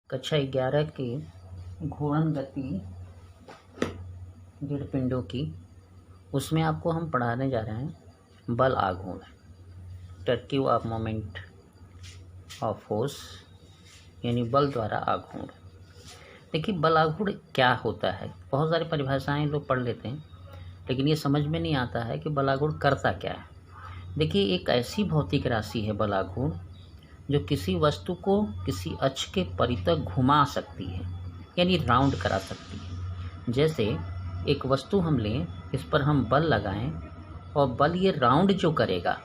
कक्षा 11 के घूर्णन गति दृढ़ पिंडों की, उसमें आपको हम पढ़ाने जा रहे हैं बल आघूर्ण, टर्क्यू ऑफ मोमेंट ऑफ फोर्स, यानी बल द्वारा आघूर्ण। देखिए बल आघूर्ण क्या होता है। बहुत सारी परिभाषाएं लोग पढ़ लेते हैं, लेकिन ये समझ में नहीं आता है कि बल आघूर्ण करता क्या है। देखिए एक ऐसी भौतिक राशि है बल आघूर्ण जो किसी वस्तु को किसी अक्ष के परितः घुमा सकती है, यानी राउंड करा सकती है। जैसे एक वस्तु हम लें, इस पर हम बल लगाएं और बल ये राउंड जो करेगा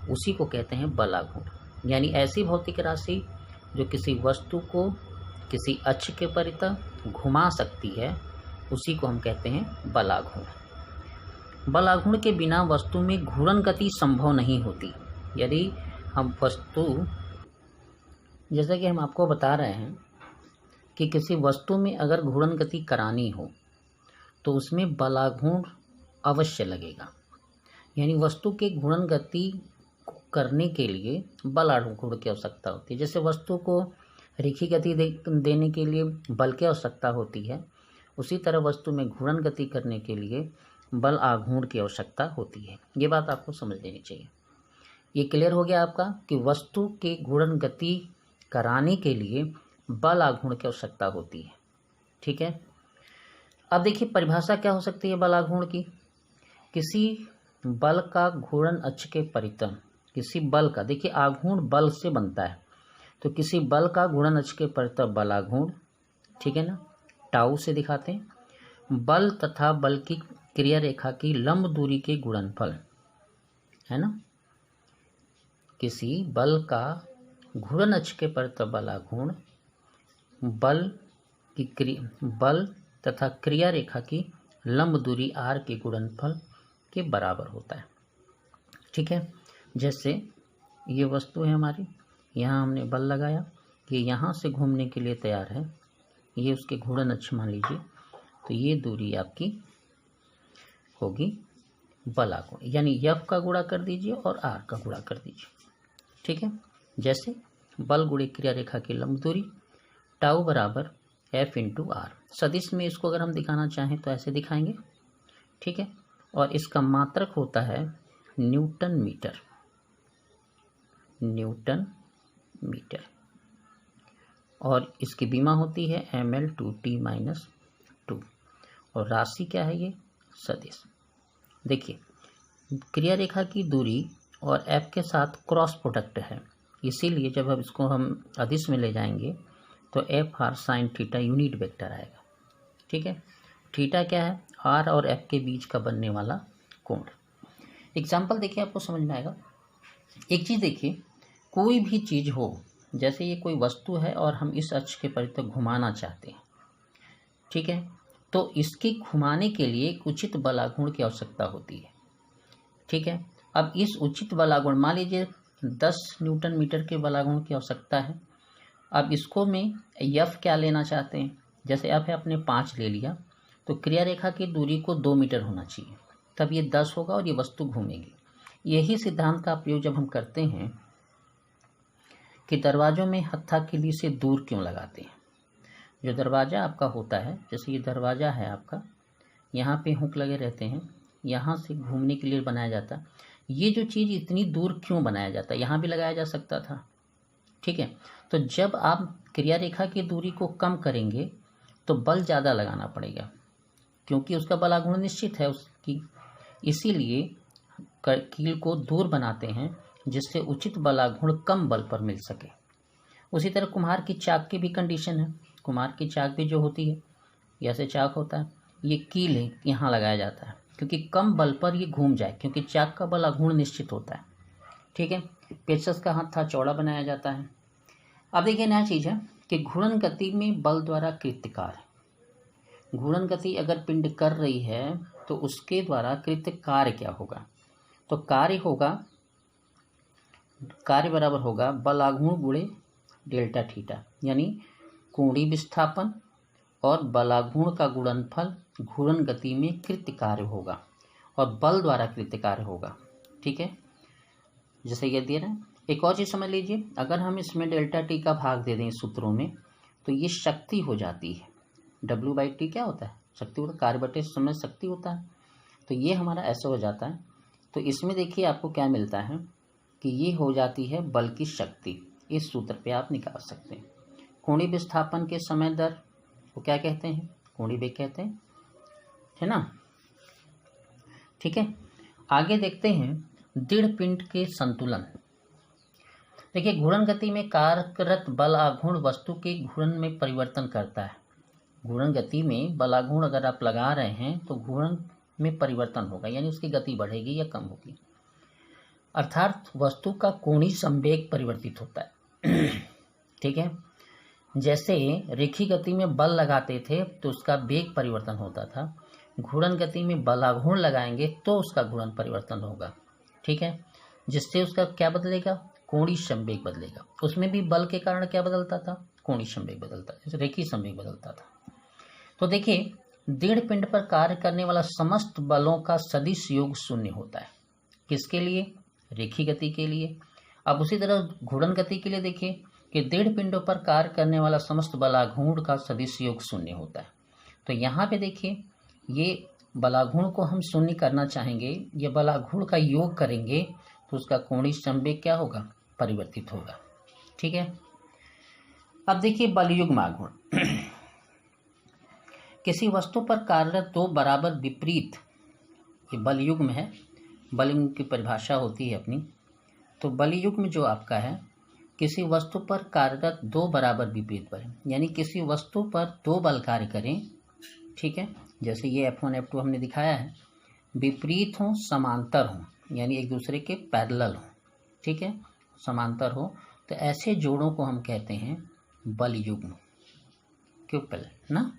उसी को कहते हैं बल आघूर्ण। यानी ऐसी भौतिक राशि जो किसी वस्तु को किसी अक्ष के परितः घुमा सकती है, उसी को हम कहते हैं बल आघूर्ण। बल आघूर्ण के बिना वस्तु में घूर्णन गति संभव नहीं होती। यदि हम वस्तु, जैसा कि हम आपको बता रहे हैं कि किसी वस्तु में अगर घूर्णन गति करानी हो तो उसमें बल आघूर्ण अवश्य लगेगा। यानी वस्तु के घूर्णन गति करने के लिए बल आघूर्ण की आवश्यकता होती है। जैसे वस्तु को रेखीय गति देने के लिए बल की आवश्यकता होती है, उसी तरह वस्तु में घूर्णन गति करने के लिए बल आघूर्ण की आवश्यकता होती है। ये बात आपको समझ लेनी चाहिए। ये क्लियर हो गया आपका कि वस्तु के घूर्णन गति कराने के लिए बल आघूर्ण की आवश्यकता होती है। ठीक है, अब देखिए परिभाषा क्या हो सकती है बल आघूर्ण की। किसी बल का घूर्णन अक्ष के परितः, किसी बल का, देखिए आघूर्ण बल से बनता है, तो किसी बल का घूर्णन अक्ष के परितः बल आघूर्ण, ठीक है ना, टाउ से दिखाते हैं। बल तथा बल की क्रिया रेखा की लंब दूरी के गुणनफल, है ना। किसी बल का घूर्णन अक्ष के परितः बल आघूर्ण बल तथा क्रिया रेखा की लंब दूरी r के गुणनफल के बराबर होता है। ठीक है, जैसे ये वस्तु है हमारी, यहाँ हमने बल लगाया, ये यहाँ से घूमने के लिए तैयार है, ये उसके घूर्णन अक्ष मान लीजिए, तो ये दूरी आपकी होगी बल आघूर्ण, यानी F का गुणा कर दीजिए और R का गुणा कर दीजिए। ठीक है, जैसे बल गुणे क्रिया रेखा की लंब दूरी टाउ बराबर F इंटू R। सदिश में इसको अगर हम दिखाना चाहें तो ऐसे दिखाएंगे। ठीक है, और इसका मात्रक होता है न्यूटन मीटर, न्यूटन मीटर, और इसकी बीमा होती है ml/t-2, और राशि क्या है, ये सदिश। देखिए क्रिया रेखा की दूरी और F के साथ क्रॉस प्रोडक्ट है, इसीलिए जब हम इसको अदिश में ले जाएंगे तो F/r sin theta unit vector आएगा। ठीक है, थीटा क्या है, R और F के बीच का बनने वाला कोण। एग्जाम्पल देखिए आपको समझ में आएगा। एक चीज़ देखिए, कोई भी चीज़ हो, जैसे ये कोई वस्तु है और हम इस अक्ष के परितः घुमाना चाहते हैं, ठीक है, तो इसके घुमाने के लिए एक उचित बल आघूर्ण की आवश्यकता होती है। ठीक है, अब इस उचित बल आघूर्ण, मान लीजिए 10 न्यूटन मीटर के बल आघूर्ण की आवश्यकता है। अब इसको में F क्या लेना चाहते हैं, जैसे F है अपने 5 ले लिया, तो क्रिया रेखा की दूरी को 2 मीटर होना चाहिए, तब ये 10 होगा और ये वस्तु घूमेगी। यही सिद्धांत का प्रयोग जब हम करते हैं कि दरवाजों में हत्था किली से दूर क्यों लगाते हैं। जो दरवाज़ा आपका होता है, जैसे ये दरवाज़ा है आपका, यहाँ पे हुक लगे रहते हैं, यहाँ से घूमने के लिए बनाया जाता है। ये जो चीज़ इतनी दूर क्यों बनाया जाता है, यहाँ भी लगाया जा सकता था। ठीक है, तो जब आप क्रिया रेखा की दूरी को कम करेंगे तो बल ज़्यादा लगाना पड़ेगा, क्योंकि उसका बल आघूर्ण निश्चित है उसकी, इसीलिए कील को दूर बनाते हैं जिससे उचित बल आघूर्ण कम बल पर मिल सके। उसी तरह कुम्हार की चाक की भी कंडीशन है। कुम्हार की चाक भी जो होती है, जैसे चाक होता है, ये कील है, यहाँ लगाया जाता है क्योंकि कम बल पर ये घूम जाए, क्योंकि चाक का बल आघूर्ण निश्चित होता है। ठीक है, पेचकस का हत्था चौड़ा बनाया जाता है। अब देखिए नया चीज़ है कि घूर्णन गति में बल द्वारा कृत्य कार्य। घूर्णन गति अगर पिंड कर रही है तो उसके द्वारा कृत्य कार्य क्या होगा, तो कार्य बराबर होगा बल आघूर्ण गुणे डेल्टा थीटा, यानी कोणीय विस्थापन और बल आघूर्ण का गुणनफल घूर्णन गति में कृत्य कार्य होगा और बल द्वारा कृत्य कार्य होगा। ठीक है, जैसे ये दे रहे हैं एक और चीज़ समझ लीजिए, अगर हम इसमें डेल्टा टी का भाग दे दें सूत्रों में तो ये शक्ति हो जाती है। W/T क्या होता है? शक्ति होता है, कार्य बटे समय शक्ति होता है। तो ये हमारा ऐसा हो जाता है। तो इसमें देखिए आपको क्या मिलता है कि ये हो जाती है बल की शक्ति। इस सूत्र पे आप निकाल सकते हैं। कोणीय विस्थापन के समय दर को क्या कहते हैं? कोणीय वेग कहते हैं, है ना। ठीक है, आगे देखते हैं दृढ़ पिंड के संतुलन। देखिए, घूर्णन गति में कार्यरत बल आघूर्ण वस्तु के घूर्णन में परिवर्तन करता है। घूर्णन गति में बल आघूर्ण अगर आप लगा रहे हैं तो घूर्णन में परिवर्तन होगा, यानी उसकी गति बढ़ेगी या कम होगी, अर्थात वस्तु का कोणीय संवेग परिवर्तित होता है। ठीक है, जैसे रेखीय गति में बल लगाते थे तो उसका वेग परिवर्तन होता था, घूर्णन गति में बल आघूर्ण लगाएंगे तो उसका घूर्णन परिवर्तन होगा। ठीक है, जिससे उसका क्या बदलेगा? कोणीय संवेग बदलेगा। उसमें भी बल के कारण क्या बदलता था? कोणीय संवेग बदलता, रेखीय संवेग बदलता था। तो देखिए, दृढ़ पिंड पर कार्य करने वाला समस्त बलों का सदिश योग शून्य होता है। किसके लिए? रेखीय गति के लिए। अब उसी तरह घूर्णन गति के लिए देखिए कि दृढ़ पिंडों पर कार्य करने वाला समस्त बलाघूर्ण का सदिश योग शून्य होता है। तो यहाँ पे देखिए, ये बलाघूर्ण को हम शून्य करना चाहेंगे, ये बलाघूर्ण का योग करेंगे तो उसका कोणीय संवेग क्या होगा? परिवर्तित होगा। ठीक है, अब देखिए बलयुग्म आघूर्ण। किसी वस्तु पर कार्यरत दो बराबर विपरीत, ये बलयुग्म है, बलयुग्म की परिभाषा होती है अपनी। तो बलयुग्म जो आपका है, किसी वस्तु पर कार्यरत दो बराबर विपरीत बल, यानी किसी वस्तु पर दो बल कार्य करें। ठीक है, जैसे ये F1 F2 हमने दिखाया है, विपरीत हों, समांतर हों, यानी एक दूसरे के पैरेलल हों। ठीक है, समांतर हो, तो ऐसे जोड़ों को हम कहते हैं बलयुग्म, क्यूपल ना।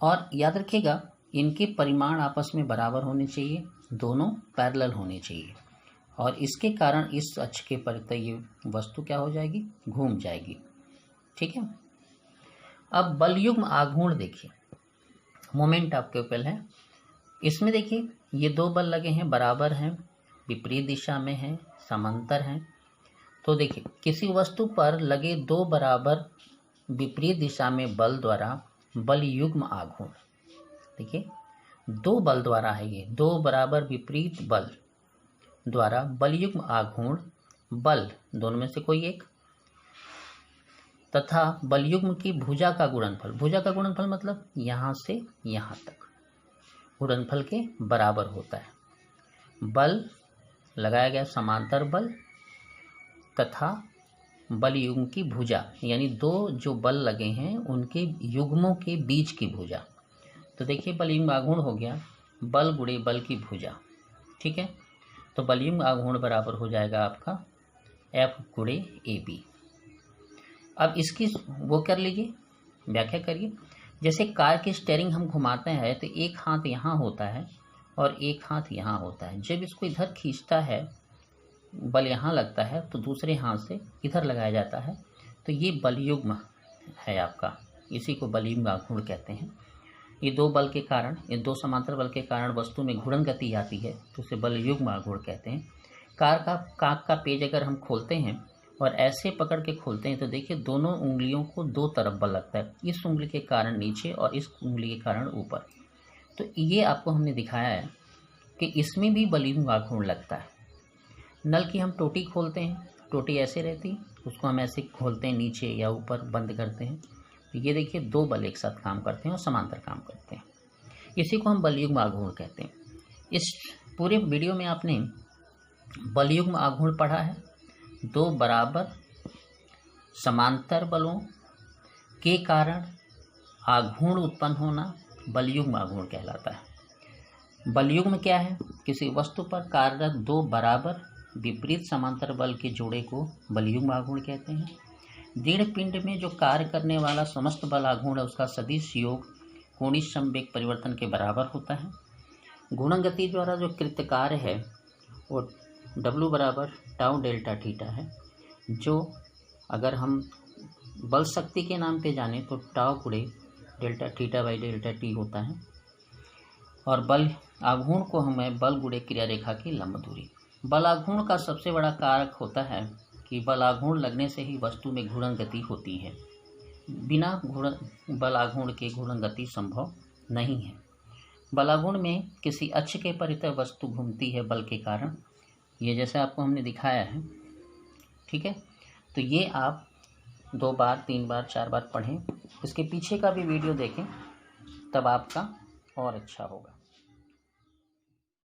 और याद रखिएगा, इनके परिमाण आपस में बराबर होने चाहिए, दोनों पैरेलल होने चाहिए, और इसके कारण इस अक्ष के परितः ये वस्तु क्या हो जाएगी? घूम जाएगी। ठीक है, अब बलयुग्म आघूर्ण देखिए, मोमेंट ऑफ क्यूपल है। इसमें देखिए ये दो बल लगे हैं, बराबर हैं, विपरीत दिशा में हैं, समांतर हैं। तो देखिए, किसी वस्तु पर लगे दो बराबर विपरीत दिशा में बल द्वारा बलयुग्म आघूर्ण, देखिए दो बल द्वारा है, ये दो बराबर विपरीत बल द्वारा बलयुग्म आघूर्ण बल दोनों में से कोई एक तथा बलयुग्म की भुजा का गुणनफल। भुजा का गुणनफल मतलब यहाँ से यहाँ तक गुणनफल के बराबर होता है। बल लगाया गया समांतर बल तथा बलयुग्म की भुजा, यानी दो जो बल लगे हैं उनके युग्मों के बीच की भुजा। तो देखिए, बलयुग्म आघूर्ण हो गया बल गुणे बल की भुजा। ठीक है, तो बलयुग्म आघूर्ण बराबर हो जाएगा आपका F गुणे AB। अब इसकी वो कर लीजिए, व्याख्या करिए। जैसे कार की स्टीयरिंग हम घुमाते हैं तो एक हाथ यहाँ होता है और एक हाथ यहाँ होता है। जब इसको इधर खींचता है, बल यहाँ लगता है, तो दूसरे हाथ से इधर लगाया जाता है। तो ये बलयुग्म है आपका, इसी को बलयुग्म आघूर्ण कहते हैं। ये दो बल के कारण, इन दो समांतर बल के कारण वस्तु में घूर्णन गति आती है, तो उसे बलयुग्म आघूर्ण कहते हैं। कार का काक का पेज अगर हम खोलते हैं और ऐसे पकड़ के खोलते हैं तो देखिए दोनों उंगलियों को दो तरफ बल लगता है, इस उंगली के कारण नीचे और इस उंगली के कारण ऊपर। तो ये आपको हमने दिखाया है कि इसमें भी बलयुग्म आघूर्ण लगता है। नल की हम टोटी खोलते हैं, टोटी ऐसे रहती, उसको हम ऐसे खोलते हैं, नीचे या ऊपर बंद करते हैं। तो ये देखिए दो बल एक साथ काम करते हैं और समांतर काम करते हैं, इसी को हम बलयुग्म आघूर्ण कहते हैं। इस पूरे वीडियो में आपने बलयुग्म आघूर्ण पढ़ा है, दो बराबर समांतर बलों के कारण आघूर्ण उत्पन्न होना बलयुग्म आघूर्ण कहलाता है। बलयुग्म क्या है? किसी वस्तु पर कार्यरत दो बराबर विपरीत समांतर बल के जोड़े को बलयुग्म आघूर्ण कहते हैं। दृढ़ पिंड में जो कार्य करने वाला समस्त बल आघूर्ण है उसका सदिश योग कोणीय संवेग परिवर्तन के बराबर होता है। गुणन गति द्वारा जो कृत्य कार्य है वो W बराबर टाउ डेल्टा थीटा है, जो अगर हम बल शक्ति के नाम पे जाने तो टाउ गुणे delta theta by delta T होता है, और बल आघूर्ण को हमें बल गुणे क्रिया रेखा की लंब दूरी। बलाघूर्ण का सबसे बड़ा कारक होता है कि बलाघूर्ण लगने से ही वस्तु में घूर्णन गति होती है। बिना बलाघूर्ण के घूर्णन गति संभव नहीं है। बलाघूर्ण में किसी अक्ष के परितः वस्तु घूमती है बल के कारण, ये जैसे आपको हमने दिखाया है। ठीक है, तो ये आप 2 बार 3 बार 4 बार पढ़ें, इसके पीछे का भी वीडियो देखें, तब आपका और अच्छा होगा।